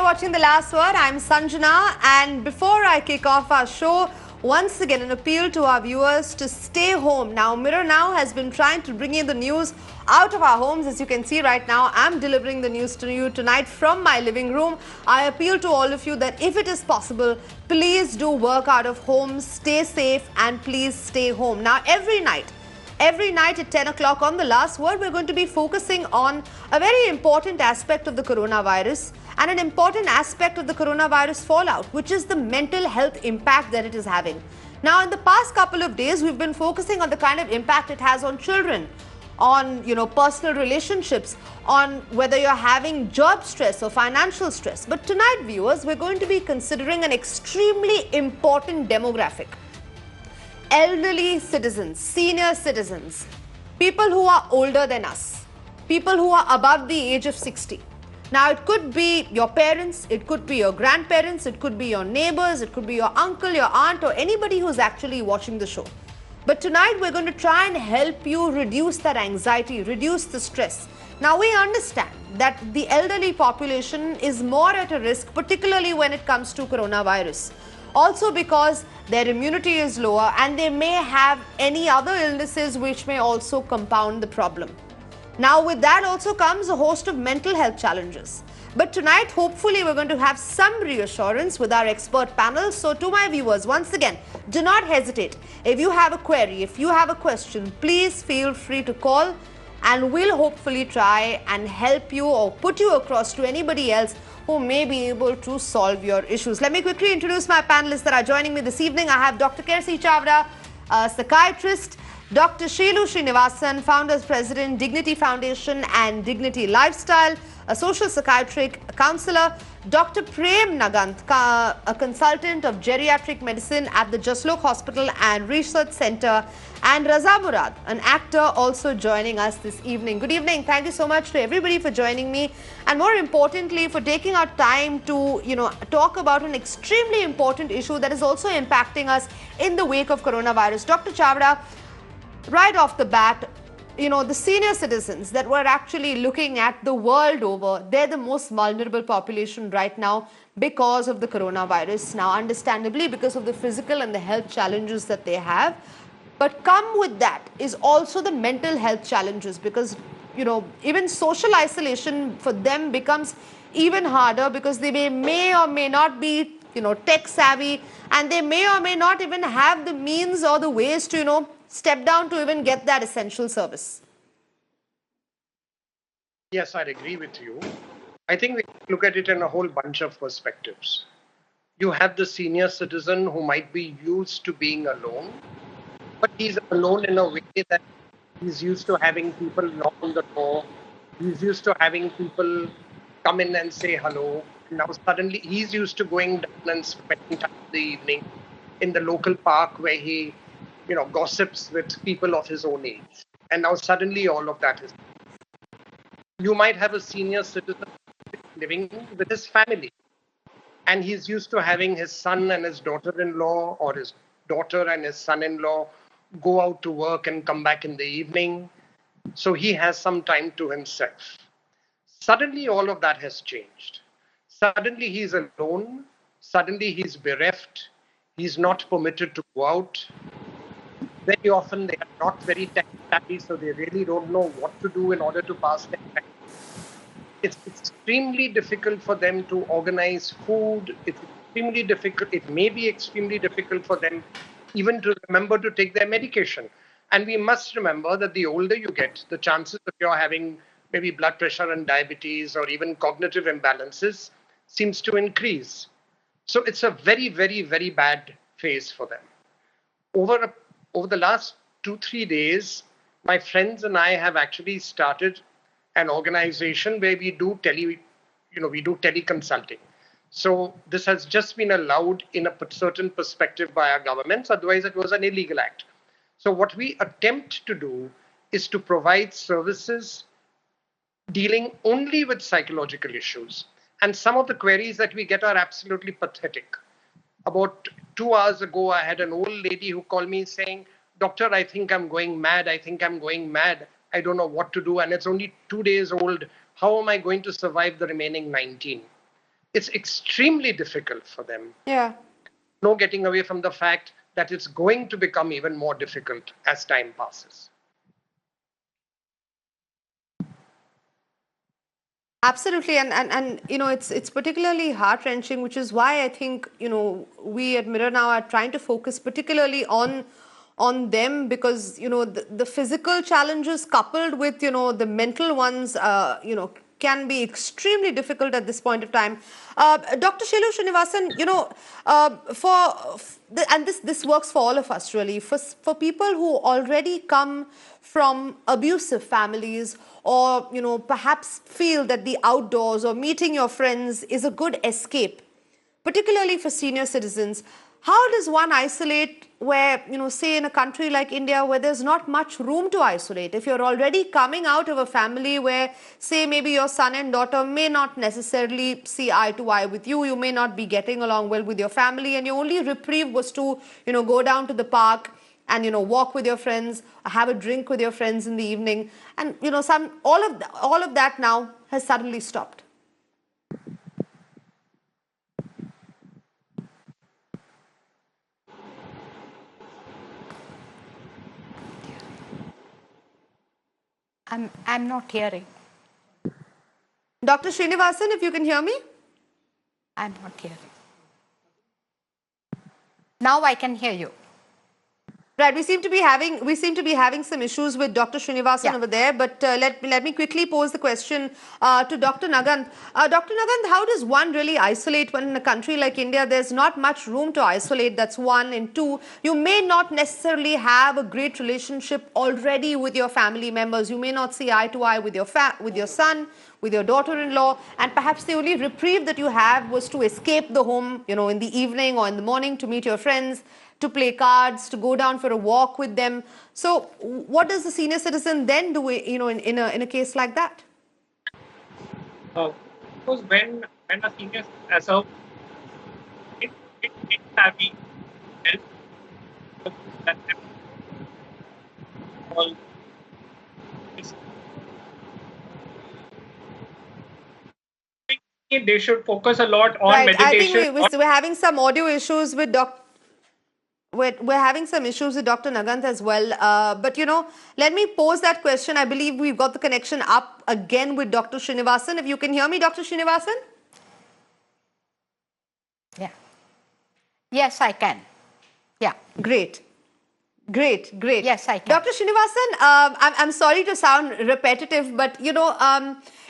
you're watching The Last Word. I'm Sanjana, and before I kick off our show, once again an appeal to our viewers to stay home. Now, Mirror Now has been trying to bring in the news out of our homes. As you can see right now, I'm delivering the news to you tonight from my living room. I appeal to all of you that if it is possible, please do work out of home, stay safe, and please stay home. Now, every night at 10 o'clock on The Last Word, we're going to be focusing on a very important aspect of the coronavirus and an important aspect of the coronavirus fallout, which is the mental health impact that it is having. Now, in the past couple of days, we've been focusing on the kind of impact it has on children, on personal relationships, on whether you're having job stress or financial stress. But tonight, viewers, we're going to be considering an extremely important demographic. Elderly citizens, senior citizens, people who are older than us, people who are above the age of 60. Now, it could be your parents, it could be your grandparents, it could be your neighbors, it could be your uncle, your aunt, or anybody who's actually watching the show. But tonight, we're going to try and help you reduce that anxiety, reduce the stress. Now, we understand that the elderly population is more at a risk, particularly when it comes to coronavirus. Also because their immunity is lower and they may have any other illnesses which may also compound the problem. Now, with that also comes a host of mental health challenges. But tonight, hopefully, we're going to have some reassurance with our expert panel. So to my viewers, once again, do not hesitate. If you have a query, if you have a question, please feel free to call, and we'll hopefully try and help you or put you across to anybody else who may be able to solve your issues. Let me quickly introduce my panelists that are joining me this evening. I have Dr. Kersi Chavda, a psychiatrist, Dr. Shelu Srinivasan, Founders President, Dignity Foundation and Dignity Lifestyle, a social psychiatric counselor, Dr. Prem Nagant, a consultant of geriatric medicine at the Jaslok Hospital and Research Center, and Raza Murad, an actor, also joining us this evening. Good evening. Thank you so much to everybody for joining me, and more importantly, for taking our time to, talk about an extremely important issue that is also impacting us in the wake of coronavirus. Dr. Chavda, right off the bat, the senior citizens that we're actually looking at the world over, they're the most vulnerable population right now because of the coronavirus. Now, understandably, because of the physical and the health challenges that they have. But come with that is also the mental health challenges, because, even social isolation for them becomes even harder because they may or may not be, tech savvy, and they may or may not even have the means or the ways to, step down to even get that essential service. Yes, I'd agree with you. I think we look at it in a whole bunch of perspectives. You have the senior citizen who might be used to being alone, but he's alone in a way that he's used to having people knock on the door. He's used to having people come in and say hello. Now suddenly he's used to going down and spending time in the evening in the local park where he gossips with people of his own age. And now suddenly all of that is. You might have a senior citizen living with his family, and he's used to having his son and his daughter-in-law, or his daughter and his son-in-law go out to work and come back in the evening. So he has some time to himself. Suddenly all of that has changed. Suddenly he's alone. Suddenly he's bereft. He's not permitted to go out. Very often they are not very tech savvy, so they really don't know what to do in order to pass their time. It's extremely difficult for them to organize food. It's extremely difficult. It may be extremely difficult for them even to remember to take their medication. And we must remember that the older you get, the chances of you having maybe blood pressure and diabetes or even cognitive imbalances seems to increase. So it's a very, very, very bad phase for them. Over the last 2-3 days, my friends and I have actually started an organization where we do teleconsulting. So this has just been allowed in a certain perspective by our governments. Otherwise, it was an illegal act. So what we attempt to do is to provide services dealing only with psychological issues. And some of the queries that we get are absolutely pathetic. About 2 hours ago, I had an old lady who called me saying, "Doctor, I think I'm going mad. I think I'm going mad. I don't know what to do. And it's only 2 days old. How am I going to survive the remaining 19?" it's extremely difficult for them. Yeah. No getting away from the fact that it's going to become even more difficult as time passes. Absolutely, and it's particularly heart wrenching, which is why I think we at Mirror Now are trying to focus particularly on them, because the physical challenges coupled with the mental ones can be extremely difficult at this point of time. Dr. Shelu Srinivasan, and this works for all of us really, for people who already come from abusive families, or perhaps feel that the outdoors or meeting your friends is a good escape, particularly for senior citizens. How does one isolate where, say in a country like India where there's not much room to isolate? If you're already coming out of a family where, say, maybe your son and daughter may not necessarily see eye to eye with you, you may not be getting along well with your family, and your only reprieve was to, go down to the park and walk with your friends, have a drink with your friends in the evening, and all of that now has suddenly stopped. I'm not hearing. Dr. Srinivasan, if you can hear me? I'm not hearing. Now I can hear you. Right, we seem to be having some issues with Dr. Srinivasan over there, but let me quickly pose the question to Dr. Nagant. Dr. Nagant, how does one really isolate when in a country like India there's not much room to isolate? That's one. And two, you may not necessarily have a great relationship already with your family members. You may not see eye to eye with your son, with your daughter-in-law, and perhaps the only reprieve that you have was to escape the home, in the evening or in the morning to meet your friends, to play cards, to go down for a walk with them. So what does the senior citizen then do, in a case like that? Because when a senior as a it having help that all they should focus a lot on Right. meditation. I think we're having some audio issues with We're having some issues with Dr. Nagant as well. But, let me pose that question. I believe we've got the connection up again with Dr. Srinivasan. If you can hear me, Dr. Srinivasan? Yeah. Yes, I can. Yeah. Great. Yes, I can. Dr. Srinivasan, I'm sorry to sound repetitive, but,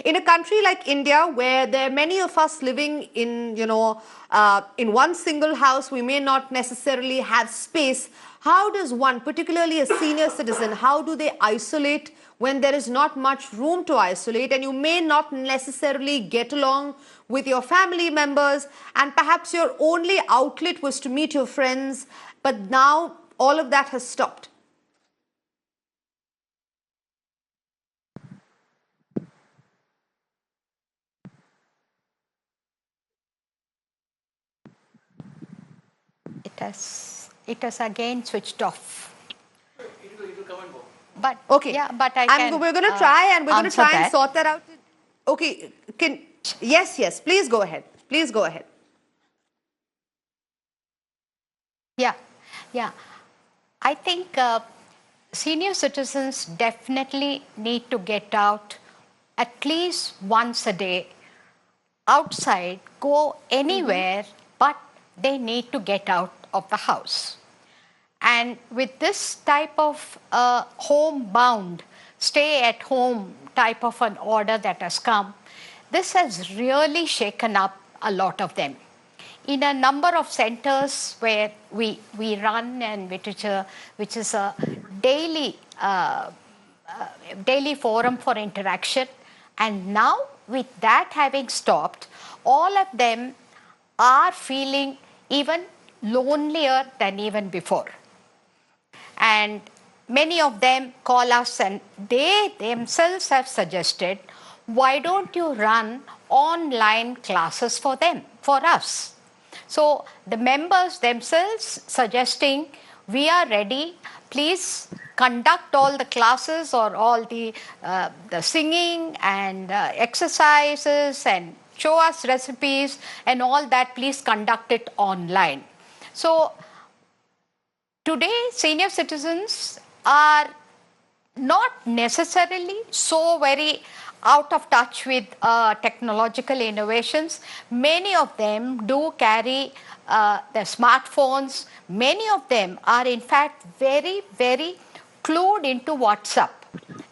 in a country like India, where there are many of us living in, in one single house, we may not necessarily have space. How does one, particularly a senior citizen, how do they isolate when there is not much room to isolate, and you may not necessarily get along with your family members, and perhaps your only outlet was to meet your friends, but now all of that has stopped? It has again switched off. It will come and go. But okay, yeah, but we're going to try and sort that out. Okay, yes, please go ahead. Yeah. I think senior citizens definitely need to get out at least once a day, outside, go anywhere, but they need to get out of the house. And with this type of homebound, stay at home type of an order that has come, this has really shaken up a lot of them. In a number of centers where we run, and which is a daily forum for interaction, and now with that having stopped, all of them are feeling even lonelier than even before. And many of them call us, and they themselves have suggested, why don't you run online classes for us? So the members themselves suggesting, we are ready, please conduct all the classes or all the singing and exercises and show us recipes and all that, please conduct it online. So today, senior citizens are not necessarily so very out of touch with technological innovations. Many of them do carry their smartphones. Many of them are in fact very, very clued into WhatsApp.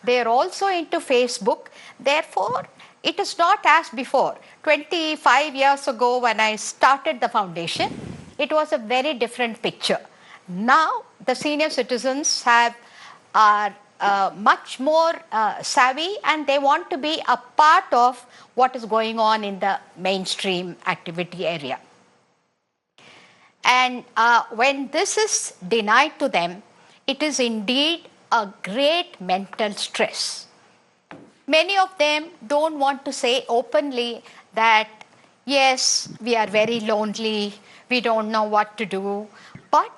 They are also into Facebook. Therefore, it is not as before. 25 years ago when I started the foundation, it was a very different picture. Now, the senior citizens are much more savvy, and they want to be a part of what is going on in the mainstream activity area. And when this is denied to them, it is indeed a great mental stress. Many of them don't want to say openly that, yes, we are very lonely, we don't know what to do, but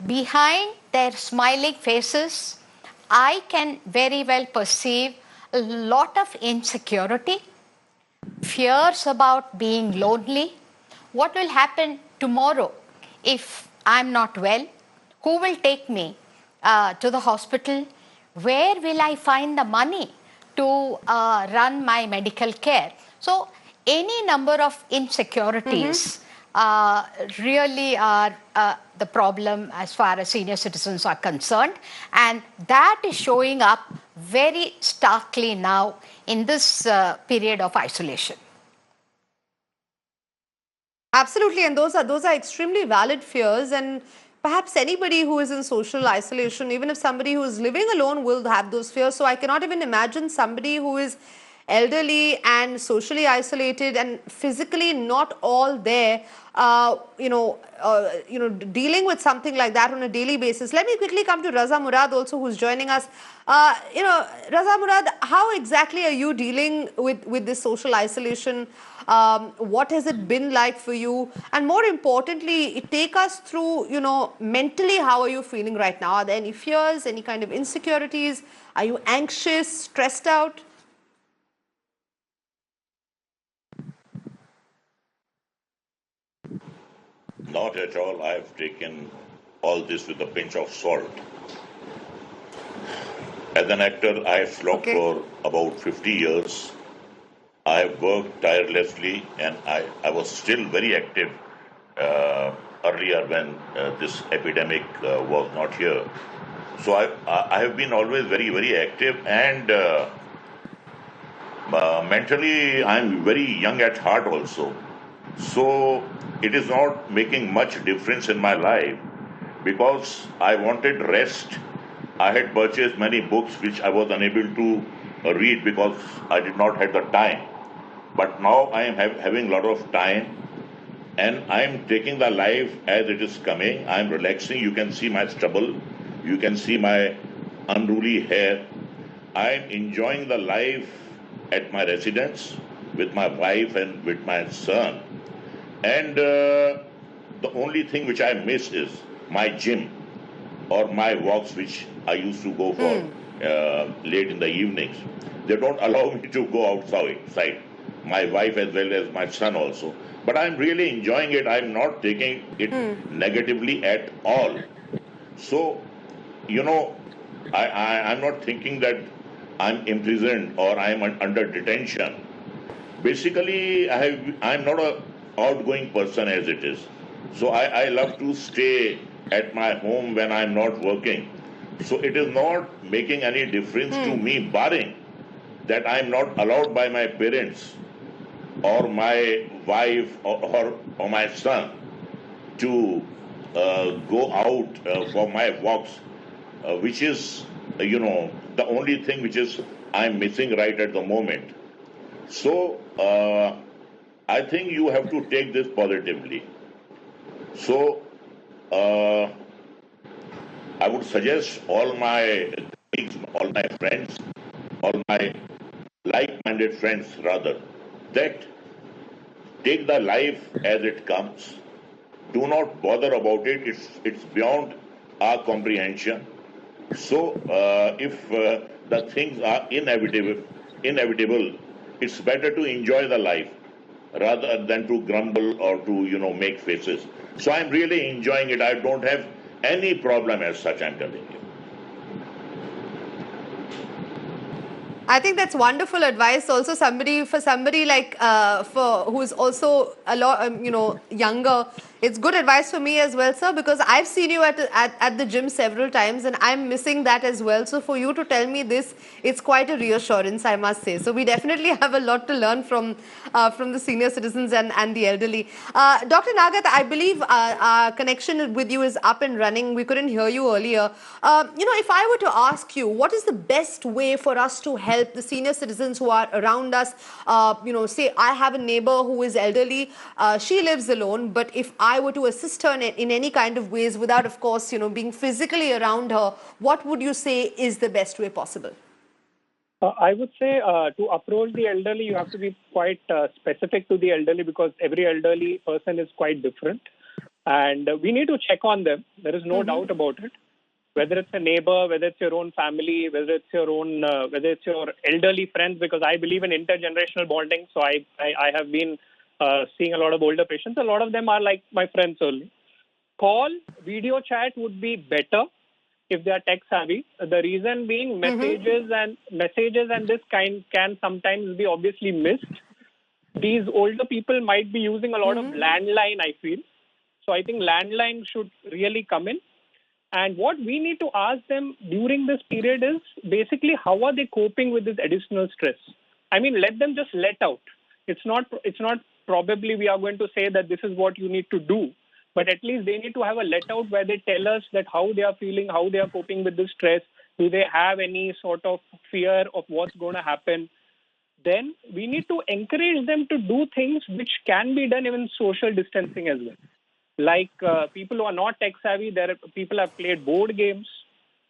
behind their smiling faces, I can very well perceive a lot of insecurity, fears about being lonely. What will happen tomorrow if I'm not well? Who will take me to the hospital? Where will I find the money to run my medical care? So any number of insecurities really are the problem as far as senior citizens are concerned. And that is showing up very starkly now in this period of isolation. Absolutely, and those are extremely valid fears, and perhaps anybody who is in social isolation, even if somebody who is living alone, will have those fears. So I cannot even imagine somebody who is elderly and socially isolated and physically not all there, dealing with something like that on a daily basis. Let me quickly come to Raza Murad also, who's joining us. Raza Murad, how exactly are you dealing with this social isolation? What has it been like for you? And more importantly, take us through, mentally, how are you feeling right now? Are there any fears, any kind of insecurities? Are you anxious, stressed out? Not at all. I've taken all this with a pinch of salt. As an actor, I have slogged for about 50 years. I have worked tirelessly, and I was still very active earlier when this epidemic was not here. So I have been always very, very active, and mentally I'm very young at heart also. So it is not making much difference in my life because I wanted rest. I had purchased many books which I was unable to read because I did not have the time. But now I am having a lot of time, and I am taking the life as it is coming. I am relaxing. You can see my stubble. You can see my unruly hair. I am enjoying the life at my residence with my wife and with my son. And the only thing which I miss is my gym or my walks, which I used to go for late in the evenings. They don't allow me to go outside. My wife as well as my son also. But I'm really enjoying it. I'm not taking it negatively at all. So, I'm not thinking that I'm imprisoned or I'm under detention. Basically, I'm not an outgoing person as it is. So I love to stay at my home when I'm not working. So it is not making any difference to me, barring that I'm not allowed by my parents or my wife or my son to go out for my walks, which is, the only thing which is I'm missing right at the moment. So I think you have to take this positively. So I would suggest all my colleagues, all my friends, all my like-minded friends rather, that take the life as it comes. Do not bother about it. It's beyond our comprehension. So if the things are inevitable, it's better to enjoy the life. rather than to grumble or to, make faces. So I'm really enjoying it. I don't have any problem as such, I'm telling you. I think that's wonderful advice. Also, for somebody like for who's also a lot, younger. It's good advice for me as well, sir, because I've seen you at the gym several times, and I'm missing that as well. So for you to tell me this, it's quite a reassurance, I must say. So we definitely have a lot to learn from the senior citizens and the elderly. Dr. Nagat, I believe our connection with you is up and running. We couldn't hear you earlier. If I were to ask you, what is the best way for us to help the senior citizens who are around us? Say I have a neighbor who is elderly. She lives alone, but if I were to assist her in any kind of ways without, of course, being physically around her, what would you say is the best way possible? I would say to approach the elderly, you have to be quite specific to the elderly because every elderly person is quite different. And we need to check on them. There is no doubt about it. Whether it's a neighbor, whether it's your own family, whether it's your elderly friends, because I believe in intergenerational bonding. So I have been seeing a lot of older patients. A lot of them are like my friends only. Call, video chat would be better if they are tech savvy. The reason being messages and this kind can sometimes be obviously missed. These older people might be using a lot of landline, I feel. So I think landline should really come in. And what we need to ask them during this period is basically how are they coping with this additional stress? I mean, let them just let out. It's not probably we are going to say that this is what you need to do, but at least they need to have a let out where they tell us that how they are feeling, how they are coping with the stress. Do they have any sort of fear of what's going to happen? Then we need to encourage them to do things which can be done even social distancing as well. Like people who are not tech savvy, people have played board games.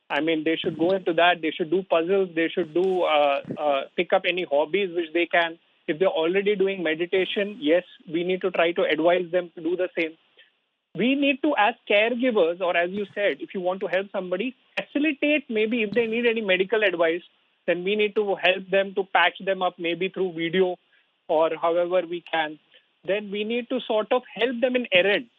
I mean, they should go into that. They should do puzzles. They should do pick up any hobbies which they can. If they're already doing meditation, yes, we need to try to advise them to do the same. We need to, as caregivers, or as you said, if you want to help somebody, facilitate maybe if they need any medical advice, then we need to help them to patch them up maybe through video or however we can. Then we need to sort of help them in errands.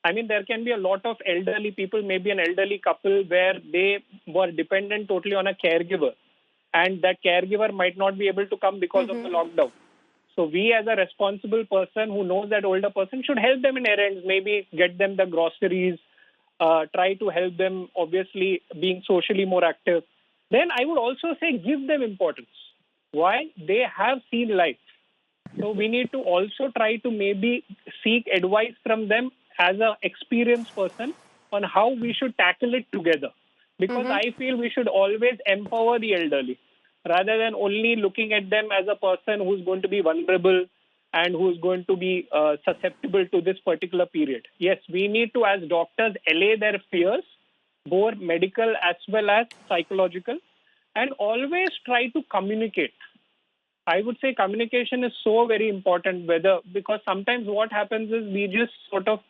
I mean, there can be a lot of elderly people, maybe an elderly couple where they were dependent totally on a caregiver. And that caregiver might not be able to come because of the lockdown. So we as a responsible person who knows that older person should help them in errands, maybe get them the groceries, try to help them, obviously, being socially more active. Then I would also say give them importance. Why? They have seen life. So we need to also try to maybe seek advice from them as an experienced person on how we should tackle it together. Because I feel we should always empower the elderly rather than only looking at them as a person who's going to be vulnerable and who's going to be susceptible to this particular period. Yes, we need to, as doctors, allay their fears, both medical as well as psychological, and always try to communicate. I would say communication is so very important, because sometimes what happens is we just sort of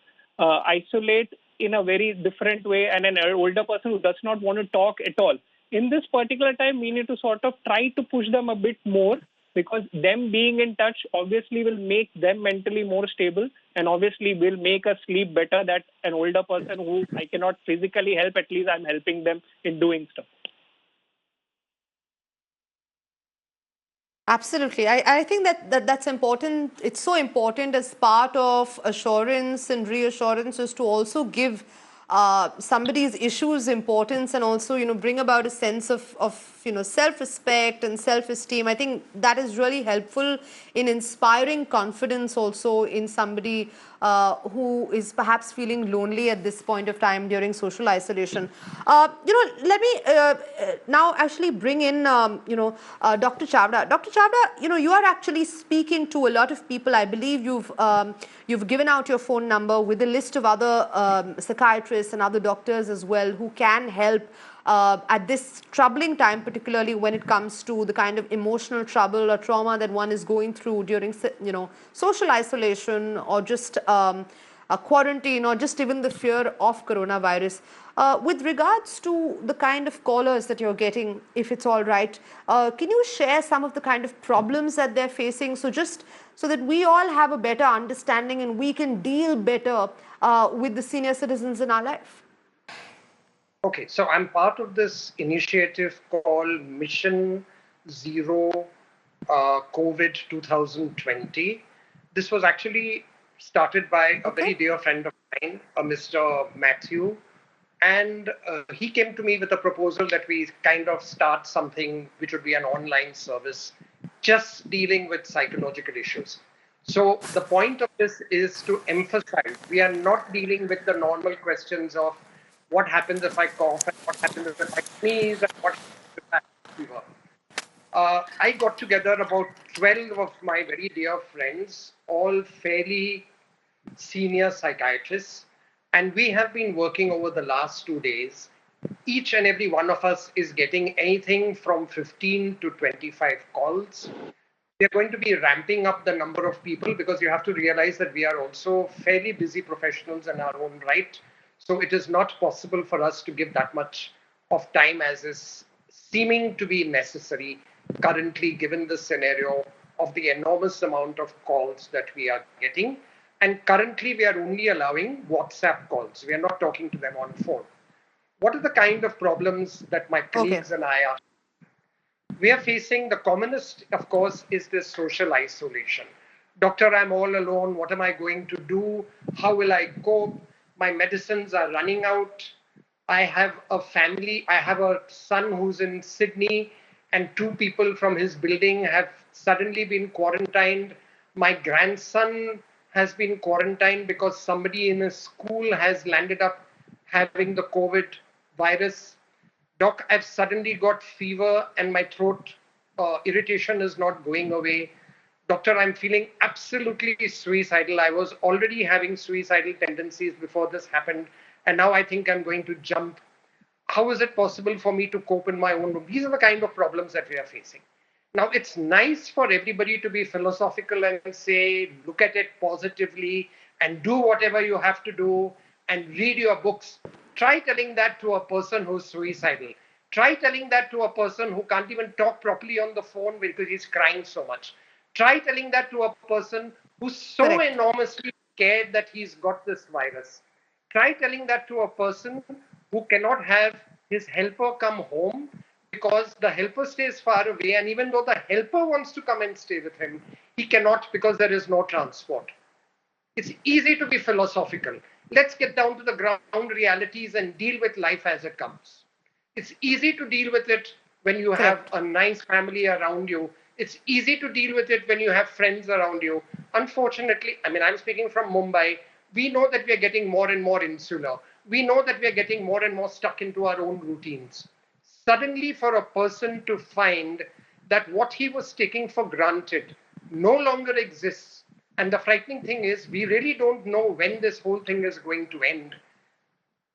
isolate in a very different way, and an older person who does not want to talk at all. In this particular time, we need to sort of try to push them a bit more, because them being in touch obviously will make them mentally more stable and obviously will make us sleep better. That an older person who I cannot physically help, at least I'm helping them in doing stuff. Absolutely. I think that's important. It's so important as part of assurance and reassurance is to also give somebody's issues importance and also, bring about a sense of self-respect and self-esteem. I think that is really helpful in inspiring confidence also in somebody who is perhaps feeling lonely at this point of time during social isolation. Let me now actually bring in, Dr. Chavda. Dr. Chavda, you are actually speaking to a lot of people. I believe you've given out your phone number with a list of other psychiatrists and other doctors as well who can help at this troubling time, particularly when it comes to the kind of emotional trouble or trauma that one is going through during, social isolation or just quarantine or just even the fear of coronavirus. With regards to the kind of callers that you're getting, if it's all right, can you share some of the kind of problems that they're facing? So just so that we all have a better understanding and we can deal better with the senior citizens in our life. Okay, so I'm part of this initiative called Mission Zero COVID 2020. This was actually started by a very dear friend of mine, Mr. Matthew. And he came to me with a proposal that we kind of start something which would be an online service just dealing with psychological issues. So the point of this is to emphasize we are not dealing with the normal questions of what happens if I cough and what happens if I sneeze and what happens if I have fever. I got together about 12 of my very dear friends, all fairly senior psychiatrists, and we have been working over the last 2 days. Each and every one of us is getting anything from 15 to 25 calls. We are going to be ramping up the number of people because you have to realize that we are also fairly busy professionals in our own right. So it is not possible for us to give that much of time as is seeming to be necessary currently, given the scenario of the enormous amount of calls that we are getting. And currently, we are only allowing WhatsApp calls. We are not talking to them on phone. What are the kind of problems that my colleagues and I are? We are facing the commonest, of course, is this social isolation. Doctor, I'm all alone. What am I going to do? How will I cope? My medicines are running out. I have a family. I have a son who's in Sydney, and 2 people from his building have suddenly been quarantined. My grandson has been quarantined because somebody in his school has landed up having the COVID virus. Doc, I've suddenly got fever and my throat irritation is not going away. Doctor, I'm feeling absolutely suicidal. I was already having suicidal tendencies before this happened, and now I think I'm going to jump. How is it possible for me to cope in my own room? These are the kind of problems that we are facing. Now, it's nice for everybody to be philosophical and say, look at it positively and do whatever you have to do and read your books. Try telling that to a person who's suicidal. Try telling that to a person who can't even talk properly on the phone because he's crying so much. Try telling that to a person who's so enormously scared that he's got this virus. Try telling that to a person who cannot have his helper come home because the helper stays far away, and even though the helper wants to come and stay with him, he cannot because there is no transport. It's easy to be philosophical. Let's get down to the ground realities and deal with life as it comes. It's easy to deal with it when you have a nice family around you. It's easy to deal with it when you have friends around you. Unfortunately, I mean, I'm speaking from Mumbai. We know that we are getting more and more insular. We know that we are getting more and more stuck into our own routines. Suddenly, for a person to find that what he was taking for granted no longer exists. And the frightening thing is, we really don't know when this whole thing is going to end.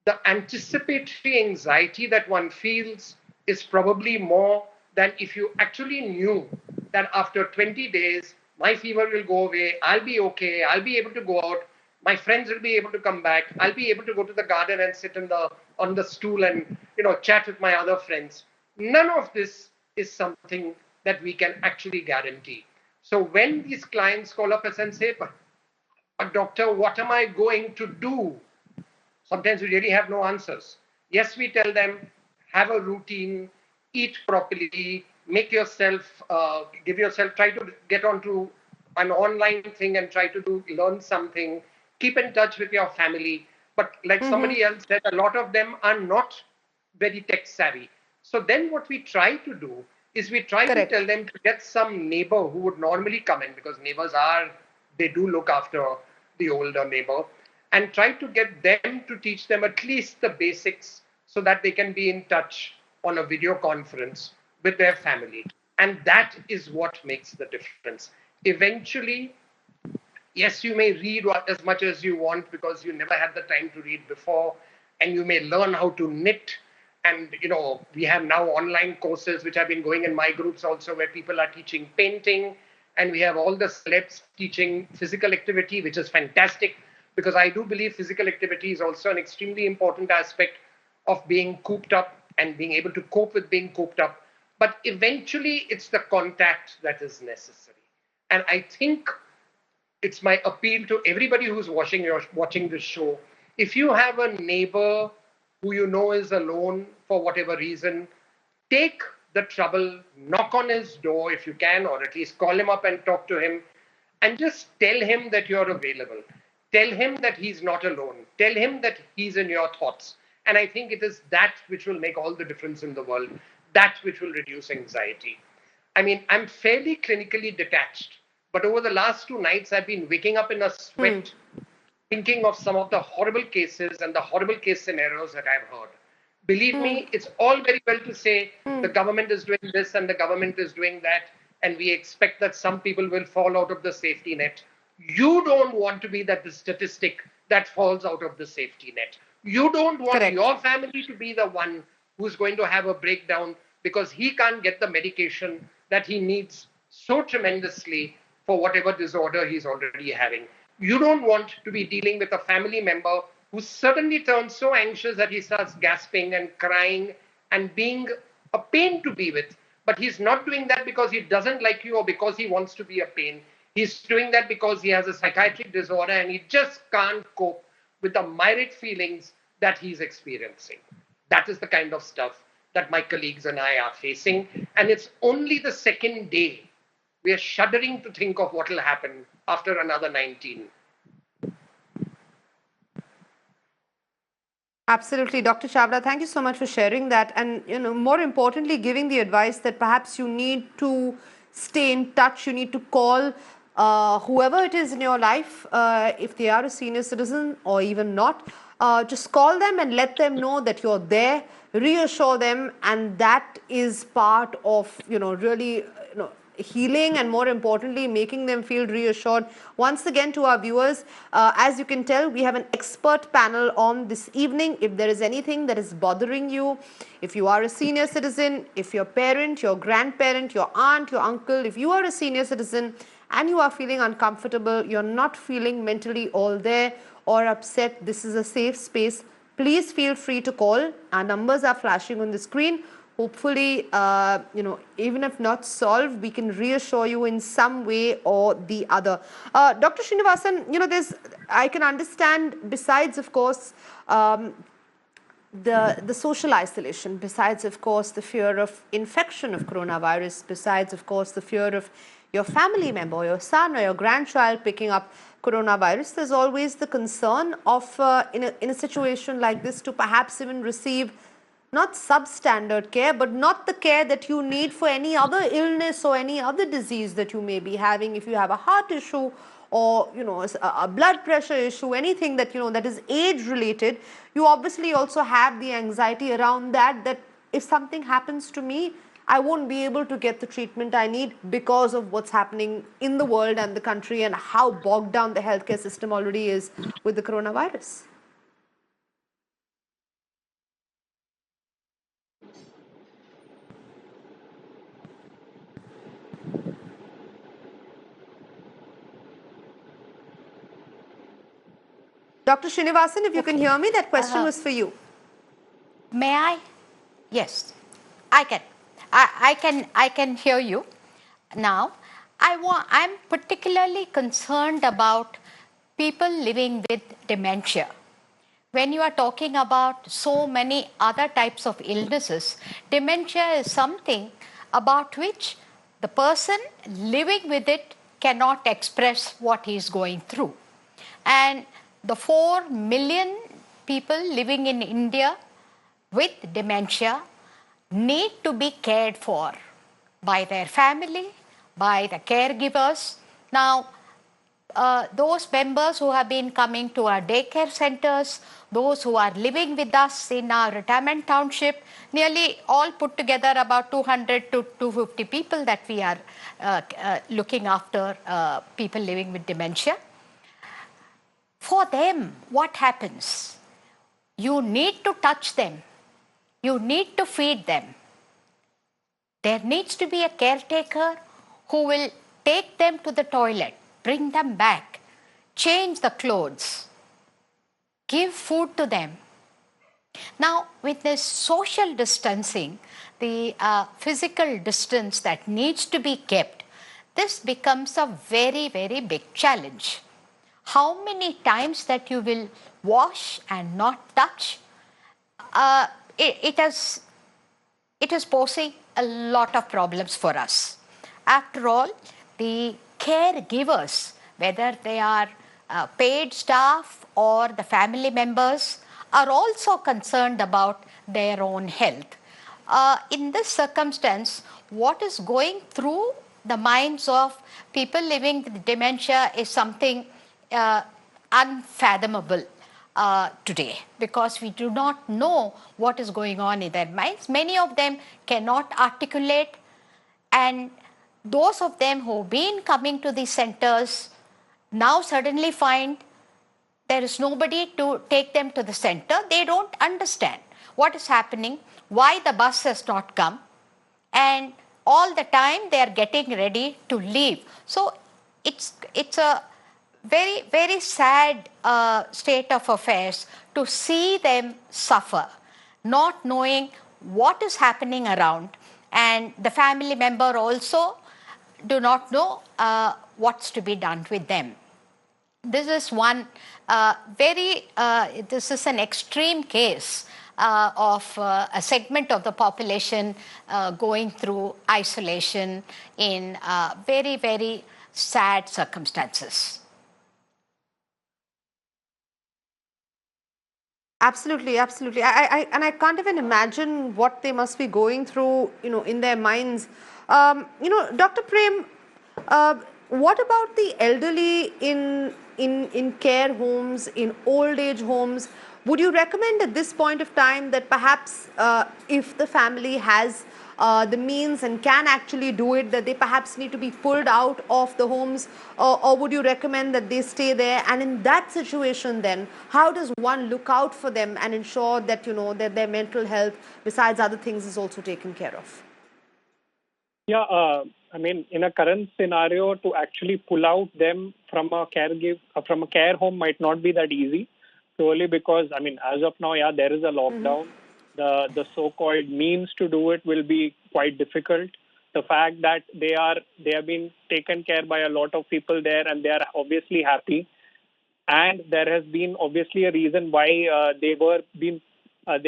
The anticipatory anxiety that one feels is probably more than if you actually knew that after 20 days, my fever will go away, I'll be okay, I'll be able to go out, my friends will be able to come back, I'll be able to go to the garden and sit on the stool and chat with my other friends. None of this is something that we can actually guarantee. So when these clients call up us and say, but doctor, what am I going to do? Sometimes we really have no answers. Yes, we tell them, have a routine, eat properly, make yourself, try to get onto an online thing and try to learn something, keep in touch with your family. But like somebody else said, a lot of them are not very tech savvy. So then what we try to do is we try to tell them to get some neighbor who would normally come in, because neighbors they do look after the older neighbor, and try to get them to teach them at least the basics so that they can be in touch on a video conference with their family. And that is what makes the difference. Eventually, yes, you may read as much as you want because you never had the time to read before, and you may learn how to knit. And, we have now online courses which have been going in my groups also, where people are teaching painting, and we have all the celebs teaching physical activity, which is fantastic. because I do believe physical activity is also an extremely important aspect of being cooped up and being able to cope with being cooped up. But eventually, it's the contact that is necessary. And I think it's my appeal to everybody who's watching this show. If you have a neighbor who you know is alone for whatever reason, take the trouble, knock on his door if you can, or at least call him up and talk to him, and just tell him that you're available. Tell him that he's not alone. Tell him that he's in your thoughts. And I think it is that which will make all the difference in the world, that which will reduce anxiety. I mean, I'm fairly clinically detached, but over the last 2 nights, I've been waking up in a sweat, thinking of some of the horrible cases and the horrible case scenarios that I've heard. Believe me, it's all very well to say the government is doing this and the government is doing that, and we expect that some people will fall out of the safety net. You don't want to be that the statistic that falls out of the safety net. You don't want Correct. your family to be the one who's going to have a breakdown because he can't get the medication that he needs so tremendously for whatever disorder he's already having. You don't want to be dealing with a family member who suddenly turns so anxious that he starts gasping and crying and being a pain to be with. But he's not doing that because he doesn't like you or because he wants to be a pain. He's doing that because he has a psychiatric disorder and he just can't cope with the myriad feelings that he's experiencing. That is the kind of stuff that my colleagues and I are facing. And it's only the second day. We are shuddering to think of what will happen after another 19. Absolutely, Dr. Chavda, thank you so much for sharing that, and more importantly, giving the advice that perhaps you need to stay in touch. You need to call whoever it is in your life, if they are a senior citizen or even not. Just call them and let them know that you're there. Reassure them, and that is part of really healing, and more importantly making them feel reassured. Once again, to our viewers, as you can tell, we have an expert panel on this evening. If there is anything that is bothering you, if you are a senior citizen, if your parent, your grandparent, your aunt, your uncle, if you are a senior citizen and you are feeling uncomfortable, you're not feeling mentally all there or upset, this is a safe space. Please feel free to call. Our numbers are flashing on the screen. Hopefully, even if not solved, we can reassure you in some way or the other. Dr. Srinivasan, I can understand, besides, of course, the social isolation, besides, of course, the fear of infection of coronavirus, besides, of course, the fear of your family member, your son or your grandchild picking up coronavirus, there's always the concern of, in a situation like this, to perhaps even receive not substandard care, but not the care that you need for any other illness or any other disease that you may be having. If you have a heart issue or a blood pressure issue, anything that that is age related, you obviously also have the anxiety around that if something happens to me, I won't be able to get the treatment I need because of what's happening in the world and the country and how bogged down the healthcare system already is with the coronavirus. Dr. Srinivasan, if you can hear me, that question was for you. May I? Yes, I can. I can hear you. Now, I'm particularly concerned about people living with dementia. When you are talking about so many other types of illnesses, dementia is something about which the person living with it cannot express what he is going through. And the 4 million people living in India with dementia need to be cared for by their family, by the caregivers. Now, those members who have been coming to our daycare centers, those who are living with us in our retirement township, nearly all put together about 200 to 250 people that we are looking after, people living with dementia. For them, what happens? You need to touch them. You need to feed them. There needs to be a caretaker who will take them to the toilet, bring them back, change the clothes, give food to them. Now, with this social distancing, the physical distance that needs to be kept, this becomes a very, very big challenge. How many times that you will wash and not touch, it is posing a lot of problems for us. After all, the caregivers, whether they are paid staff or the family members, are also concerned about their own health. In this circumstance, what is going through the minds of people living with dementia is something unfathomable today, because we do not know what is going on in their minds. Many of them cannot articulate, and those of them who've been coming to these centers now suddenly find there is nobody to take them to the center. They don't understand what is happening, why the bus has not come, and all the time they are getting ready to leave. So it's a very, very sad state of affairs to see them suffer, not knowing what is happening around, and the family member also do not know what's to be done with them. This is one this is an extreme case of a segment of the population going through isolation in very, very sad circumstances. Absolutely, absolutely. And I can't even imagine what they must be going through, in their minds. Dr. Prem, what about the elderly in care homes, in old age homes? Would you recommend at this point of time that perhaps if the family has the means and can actually do it, that they perhaps need to be pulled out of the homes, or would you recommend that they stay there? And in that situation then, how does one look out for them and ensure that, that their mental health, besides other things, is also taken care of? Yeah, in a current scenario, to actually pull out them from a from a care home might not be that easy, purely because, as of now, there is a lockdown. Mm-hmm. The so-called means to do it will be quite difficult. The fact that they have been taken care by a lot of people there, and they are obviously happy, and there has been obviously a reason why they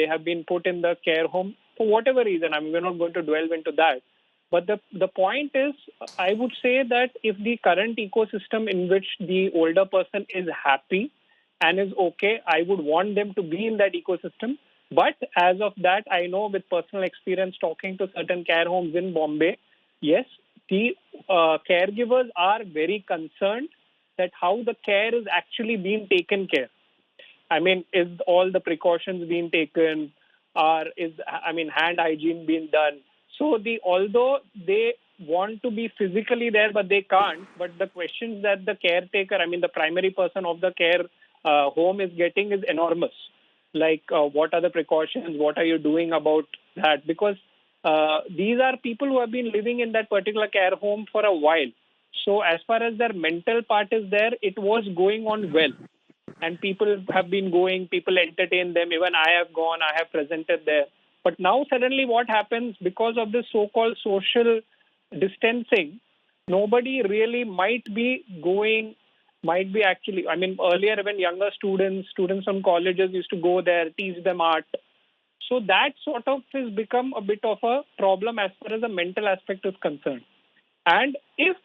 have been put in the care home for whatever reason. We're not going to delve into that. But the point is, I would say that if the current ecosystem in which the older person is happy and is okay, I would want them to be in that ecosystem. But as of that, I know with personal experience talking to certain care homes in Bombay, yes, the caregivers are very concerned that how the care is actually being taken care. Is all the precautions being taken, or is hand hygiene being done? So although they want to be physically there, but they can't. But the questions that the caretaker, the primary person of the care home is getting is enormous. Like, what are the precautions? What are you doing about that? Because these are people who have been living in that particular care home for a while. So as far as their mental part is there, it was going on well. And people have been going, people entertain them. Even I have gone, I have presented there. But now suddenly what happens, because of this so-called social distancing, nobody really might be actually, earlier when younger students from colleges used to go there, teach them art. So that sort of has become a bit of a problem as far as the mental aspect is concerned. And if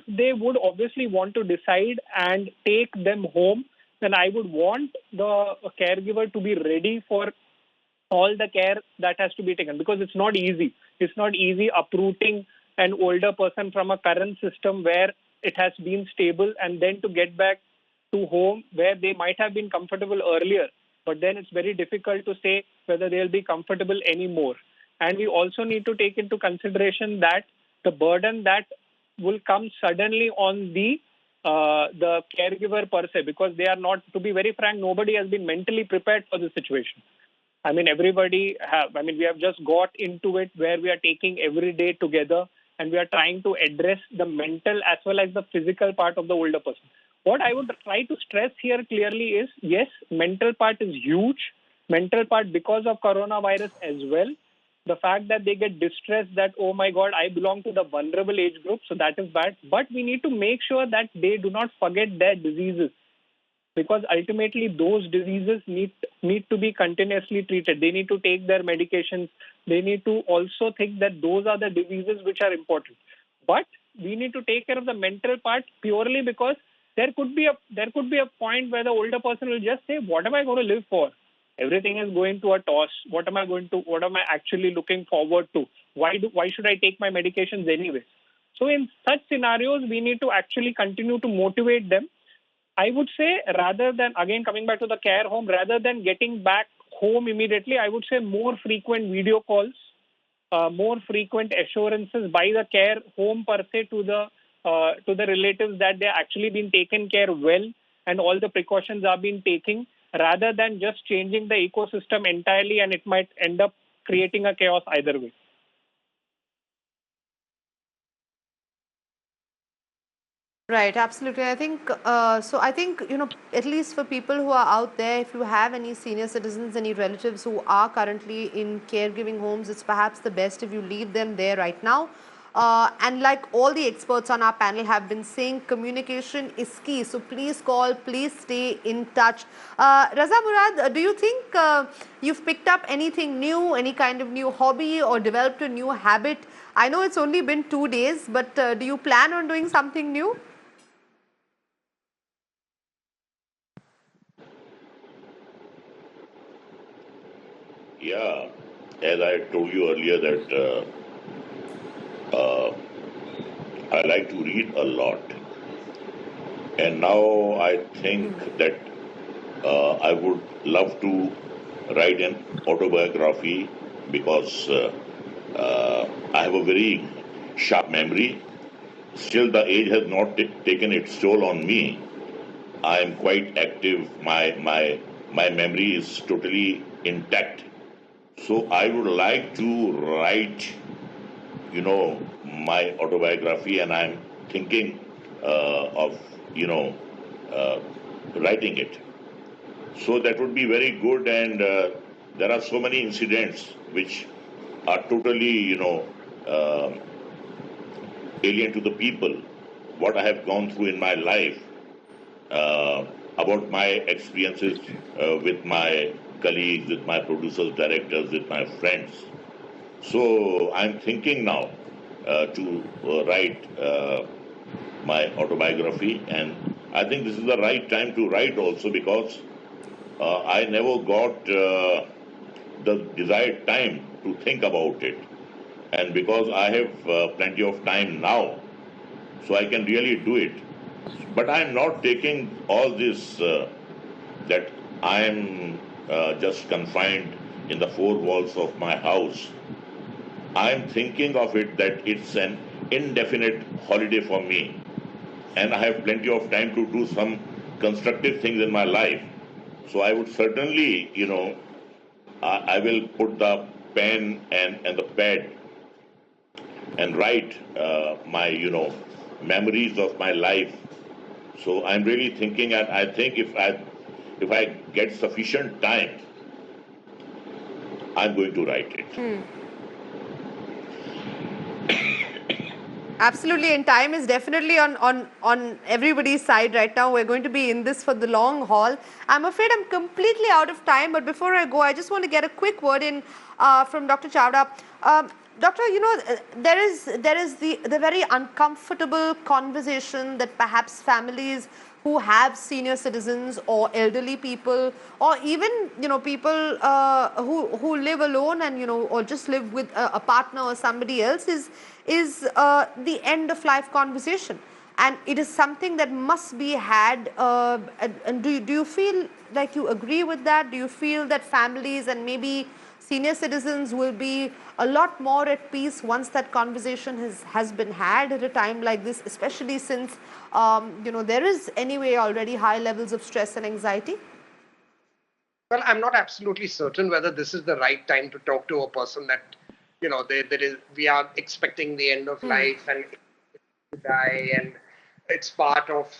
they would obviously want to decide and take them home, then I would want the caregiver to be ready for all the care that has to be taken, because it's not easy. It's not easy uprooting an older person from a current system where it has been stable, and then to get back to home where they might have been comfortable earlier. But then it's very difficult to say whether they'll be comfortable anymore. And we also need to take into consideration that the burden that will come suddenly on the caregiver per se, because they are not, to be very frank, nobody has been mentally prepared for the situation. We have just got into it where we are taking every day together, and we are trying to address the mental as well as the physical part of the older person. What I would try to stress here clearly is, yes, mental part is huge. Mental part because of coronavirus as well. The fact that they get distressed that, oh my God, I belong to the vulnerable age group, so that is bad. But we need to make sure that they do not forget their diseases, because ultimately those diseases need to be continuously treated. They need to take their medications. They need to also think that those are the diseases which are important. But we need to take care of the mental part purely because there could be a point where the older person will just say, what am I going to live for? Everything is going to a toss. What am I actually looking forward to? Why should I take my medications anyway? So in such scenarios, we need to actually continue to motivate them. I would say, rather than, again coming back to the care home, rather than getting back home immediately, I would say more frequent video calls, more frequent assurances by the care home per se to the relatives that they're actually being taken care well and all the precautions are being taken, rather than just changing the ecosystem entirely, and it might end up creating a chaos either way. Right, absolutely. I think so. I think, at least for people who are out there, if you have any senior citizens, any relatives who are currently in caregiving homes, it's perhaps the best if you leave them there right now. And like all the experts on our panel have been saying, communication is key. So please call, please stay in touch. Raza Murad, do you think you've picked up anything new, any kind of new hobby or developed a new habit? I know it's only been 2 days, but do you plan on doing something new? Yeah, as I told you earlier that I like to read a lot, and now I think that I would love to write an autobiography because I have a very sharp memory. Still, the age has not taken its toll on me. I am quite active. My memory is totally intact. So I would like to write, my autobiography, and I'm thinking of, writing it. So that would be very good, and there are so many incidents which are totally, alien to the people. What I have gone through in my life, about my experiences with my colleagues, with my producers, directors, with my friends. So I'm thinking now to write my autobiography, and I think this is the right time to write also because I never got the desired time to think about it. And because I have plenty of time now, so I can really do it. But I'm not taking all this that I'm just confined in the four walls of my house. I'm thinking of it that it's an indefinite holiday for me, and I have plenty of time to do some constructive things in my life. So I would certainly, I will put the pen and the pad and write my, memories of my life. So I'm really thinking, and I think if I get sufficient time, I'm going to write it. Absolutely, and time is definitely on everybody's side right now. We're going to be in this for the long haul. I'm afraid I'm completely out of time, but before I go, I just want to get a quick word in from Dr. Chawda. Doctor, there is the very uncomfortable conversation that perhaps families who have senior citizens or elderly people, or even people who live alone and or just live with a partner or somebody else, is the end of life conversation, and it is something that must be had. And do you feel like you agree with that? Do you feel that families and maybe senior citizens will be a lot more at peace once that conversation has been had at a time like this, especially since there is anyway already high levels of stress and anxiety? Well, I'm not absolutely certain whether this is the right time to talk to a person that, we are expecting the end of life and to die, and it's part of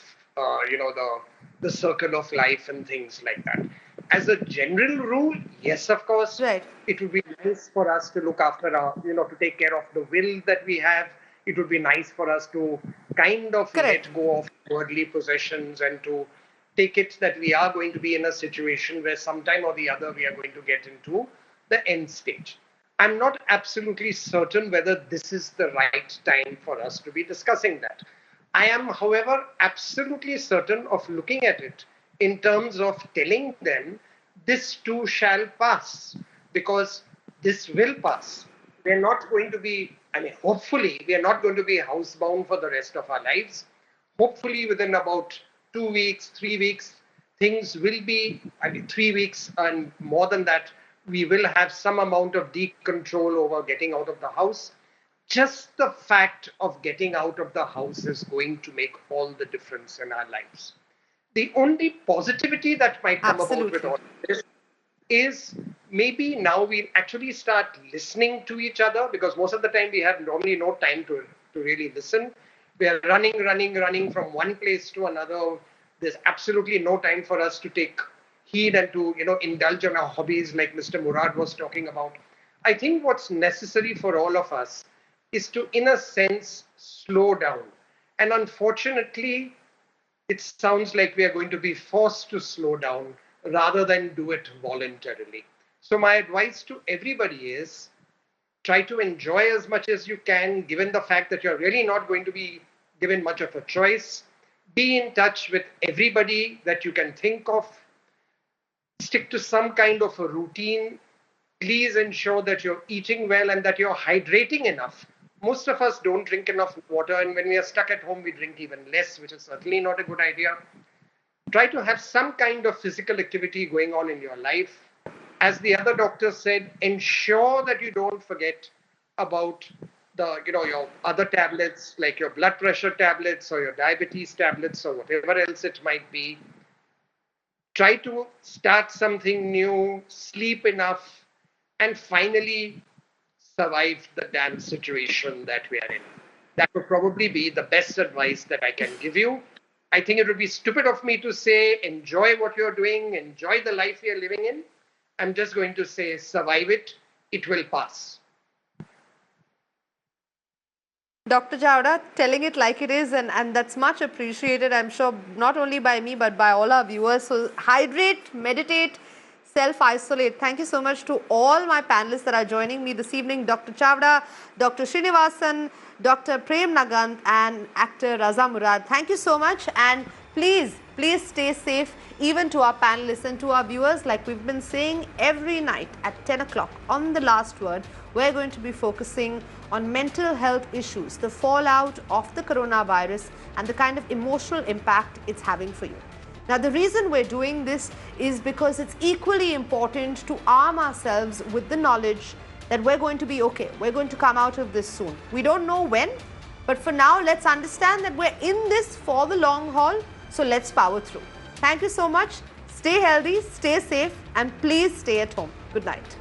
the circle of life and things like that. As a general rule, yes, of course, Right. it would be nice for us to look after to take care of the will that we have. It would be nice for us to kind of Correct. let go of worldly possessions and to take it that we are going to be in a situation where sometime or the other we are going to get into the end stage. I'm not absolutely certain whether this is the right time for us to be discussing that. I am, however, absolutely certain of looking at it in terms of telling them this too shall pass, because this will pass. We're not going to be, hopefully, we are not going to be housebound for the rest of our lives. Hopefully, within about 2 weeks, 3 weeks, things will be, 3 weeks and more than that, we will have some amount of decontrol over getting out of the house. Just the fact of getting out of the house is going to make all the difference in our lives. The only positivity that might come about with all of this is maybe now we actually start listening to each other, because most of the time we have normally no time to really listen. We are running from one place to another. There's absolutely no time for us to take heed and to indulge in our hobbies like Mr. Murad was talking about. I think what's necessary for all of us is to, in a sense, slow down. And unfortunately, it sounds like we are going to be forced to slow down rather than do it voluntarily. So my advice to everybody is try to enjoy as much as you can, given the fact that you're really not going to be given much of a choice. Be in touch with everybody that you can think of. Stick to some kind of a routine. Please ensure that you're eating well and that you're hydrating enough. Most of us don't drink enough water, and when we are stuck at home, we drink even less, which is certainly not a good idea. Try to have some kind of physical activity going on in your life. As the other doctor said, ensure that you don't forget about your other tablets, like your blood pressure tablets or your diabetes tablets or whatever else it might be. Try to start something new, sleep enough, and finally survive the damn situation that we are in. That would probably be the best advice that I can give you. I think it would be stupid of me to say, enjoy what you're doing, enjoy the life you're living in. I'm just going to say, survive it. It will pass. Dr. Chawda, telling it like it is, and that's much appreciated, I'm sure, not only by me, but by all our viewers. So hydrate, meditate, self-isolate. Thank you so much to all my panelists that are joining me this evening. Dr. Chawda, Dr. Srinivasan, Dr. Prem Nagant, and actor Raza Murad. Thank you so much, and please stay safe, even to our panelists and to our viewers. Like we've been saying every night at 10 o'clock on The Last Word, we're going to be focusing on mental health issues, the fallout of the coronavirus and the kind of emotional impact it's having for you. Now, the reason we're doing this is because it's equally important to arm ourselves with the knowledge that we're going to be okay. We're going to come out of this soon. We don't know when, but for now, let's understand that we're in this for the long haul, so let's power through. Thank you so much. Stay healthy, stay safe, and please stay at home. Good night.